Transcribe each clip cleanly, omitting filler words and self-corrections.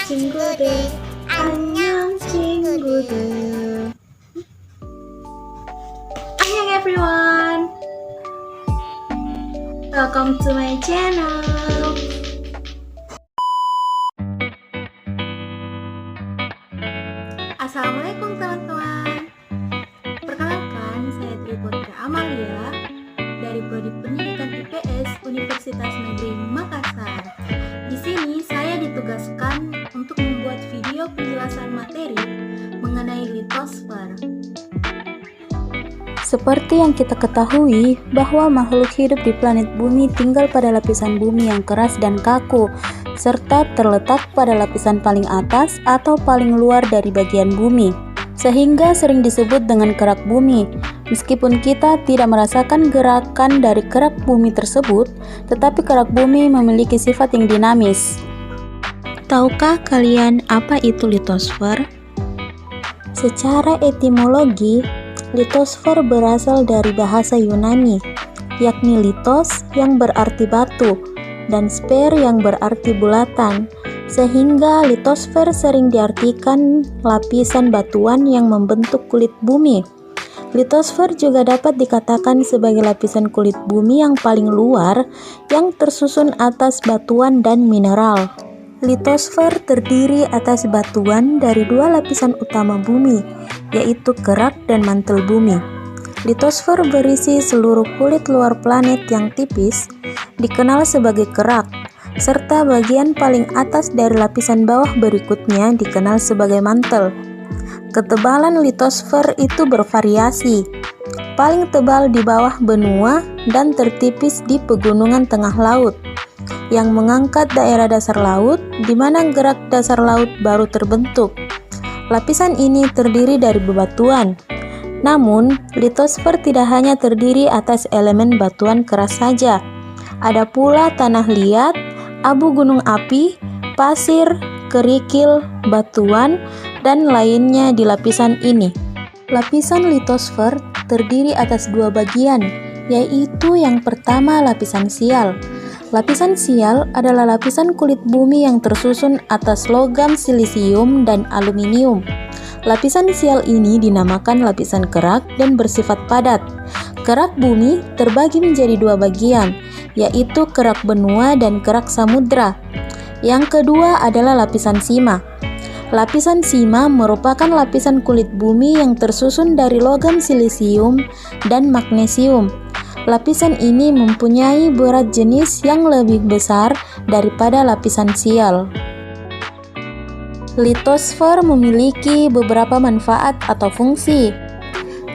친구들, 안녕 친구들. Annyeong everyone. Welcome to my channel. Assalamualaikum teman-teman. Perkenalkan, saya Triputri Amalia dari Prodi Pendidikan IPS Universitas Negeri Makassar. Di sini saya ditugaskan untuk membuat video penjelasan materi mengenai litosfer. Seperti yang kita ketahui bahwa makhluk hidup di planet bumi tinggal pada lapisan bumi yang keras dan kaku, serta terletak pada lapisan paling atas atau paling luar dari bagian bumi, sehingga sering disebut dengan kerak bumi. Meskipun kita tidak merasakan gerakan dari kerak bumi tersebut, tetapi kerak bumi memiliki sifat yang dinamis. Tahukah kalian apa itu litosfer? Secara etimologi, litosfer berasal dari bahasa Yunani, yakni litos yang berarti batu dan sfer yang berarti bulatan, sehingga litosfer sering diartikan lapisan batuan yang membentuk kulit bumi. Litosfer juga dapat dikatakan sebagai lapisan kulit bumi yang paling luar yang tersusun atas batuan dan mineral. Litosfer terdiri atas batuan dari dua lapisan utama bumi, yaitu kerak dan mantel bumi. Litosfer berisi seluruh kulit luar planet yang tipis, dikenal sebagai kerak, serta bagian paling atas dari lapisan bawah berikutnya dikenal sebagai mantel. Ketebalan litosfer itu bervariasi, paling tebal di bawah benua dan tertipis di pegunungan tengah laut, yang mengangkat daerah dasar laut di mana gerak dasar laut baru terbentuk. Lapisan ini terdiri dari bebatuan. Namun, litosfer tidak hanya terdiri atas elemen batuan keras saja. Ada pula tanah liat, abu gunung api, pasir, kerikil, batuan, dan lainnya di lapisan ini. Lapisan litosfer terdiri atas dua bagian, yaitu yang pertama lapisan sial. Lapisan sial adalah lapisan kulit bumi yang tersusun atas logam silisium dan aluminium. Lapisan sial ini dinamakan lapisan kerak dan bersifat padat. Kerak bumi terbagi menjadi dua bagian, yaitu kerak benua dan kerak samudra. Yang kedua adalah lapisan sima. Lapisan sima merupakan lapisan kulit bumi yang tersusun dari logam silisium dan magnesium. Lapisan ini mempunyai berat jenis yang lebih besar daripada lapisan sial. Litosfer memiliki beberapa manfaat atau fungsi.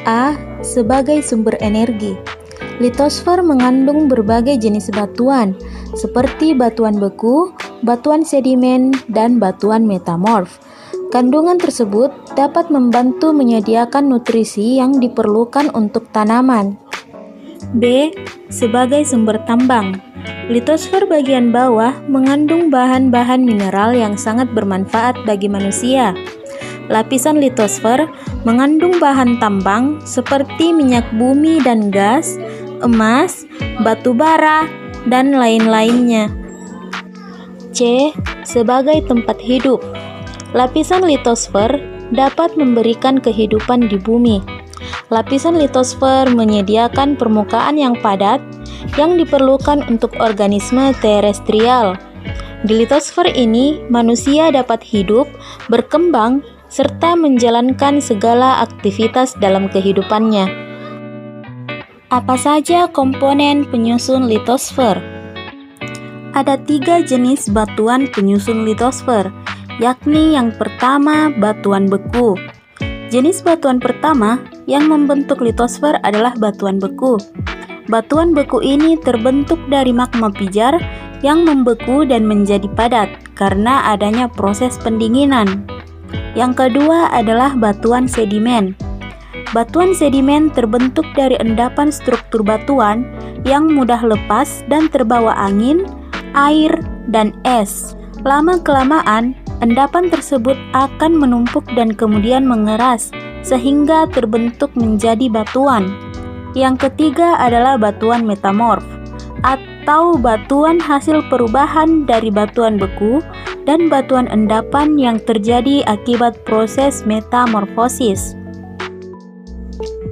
A. Sebagai sumber energi. Litosfer mengandung berbagai jenis batuan, seperti batuan beku, batuan sedimen, dan batuan metamorf. Kandungan tersebut dapat membantu menyediakan nutrisi yang diperlukan untuk tanaman. B. Sebagai sumber tambang. Litosfer bagian bawah mengandung bahan-bahan mineral yang sangat bermanfaat bagi manusia. Lapisan litosfer mengandung bahan tambang seperti minyak bumi dan gas, emas, batu bara, dan lain-lainnya. C. Sebagai tempat hidup. Lapisan litosfer dapat memberikan kehidupan di bumi. Lapisan litosfer menyediakan permukaan yang padat yang diperlukan untuk organisme terestrial. Di litosfer ini, manusia dapat hidup, berkembang, serta menjalankan segala aktivitas dalam kehidupannya. Apa saja komponen penyusun litosfer? Ada 3 jenis batuan penyusun litosfer, yakni yang pertama batuan beku. Jenis batuan pertama yang membentuk litosfer adalah batuan beku. Batuan beku ini terbentuk dari magma pijar yang membeku dan menjadi padat karena adanya proses pendinginan. Yang kedua adalah batuan sedimen. Batuan sedimen terbentuk dari endapan struktur batuan yang mudah lepas dan terbawa angin, air, dan es. Lama-kelamaan, endapan tersebut akan menumpuk dan kemudian mengeras, sehingga terbentuk menjadi batuan. Yang ketiga adalah batuan metamorf, atau batuan hasil perubahan dari batuan beku dan batuan endapan yang terjadi akibat proses metamorfosis.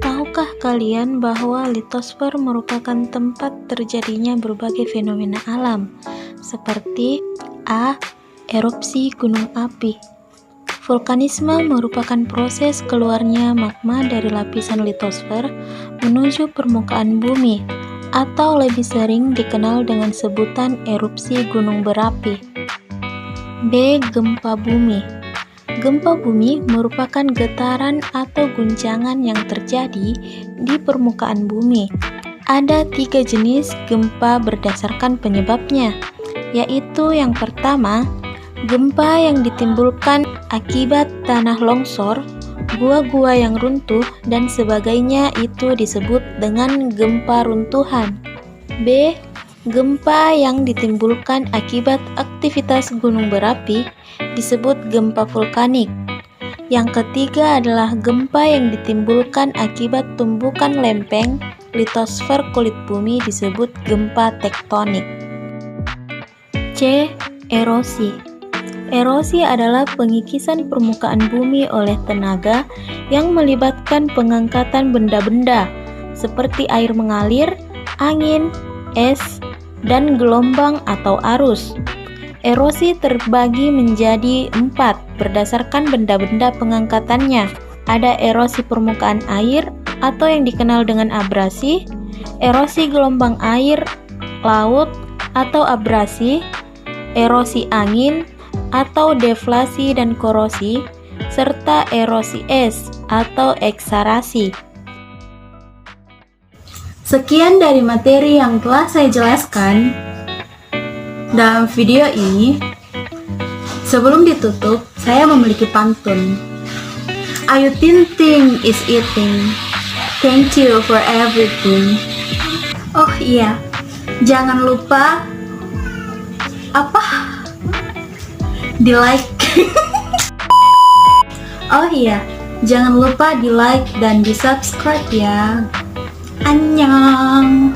Tahukah kalian bahwa litosfer merupakan tempat terjadinya berbagai fenomena alam seperti A. Erupsi gunung api. Vulkanisme merupakan proses keluarnya magma dari lapisan litosfer menuju permukaan bumi, atau lebih sering dikenal dengan sebutan erupsi gunung berapi. B. Gempa bumi. Gempa bumi merupakan getaran atau guncangan yang terjadi di permukaan bumi. Ada 3 jenis gempa berdasarkan penyebabnya, yaitu yang pertama, gempa yang ditimbulkan akibat tanah longsor, gua-gua yang runtuh, dan sebagainya itu disebut dengan gempa runtuhan. B. Gempa yang ditimbulkan akibat aktivitas gunung berapi disebut gempa vulkanik. Yang ketiga adalah gempa yang ditimbulkan akibat tumbukan lempeng litosfer kulit bumi disebut gempa tektonik. C. Erosi. Erosi adalah pengikisan permukaan bumi oleh tenaga yang melibatkan pengangkatan benda-benda seperti air mengalir, angin, es, dan gelombang atau arus. Erosi terbagi menjadi 4 berdasarkan benda-benda pengangkatannya. Ada erosi permukaan air atau yang dikenal dengan abrasi, erosi gelombang air, laut atau abrasi, erosi angin atau deflasi dan korosi, serta erosi es atau eksarasi. Sekian dari materi yang telah saya jelaskan dalam video ini. Sebelum ditutup, saya memiliki pantun. Ayu Tinting is eating. Thank you for everything. Oh iya, jangan lupa di like. Oh iya, jangan lupa di like dan di subscribe ya. Annyeong.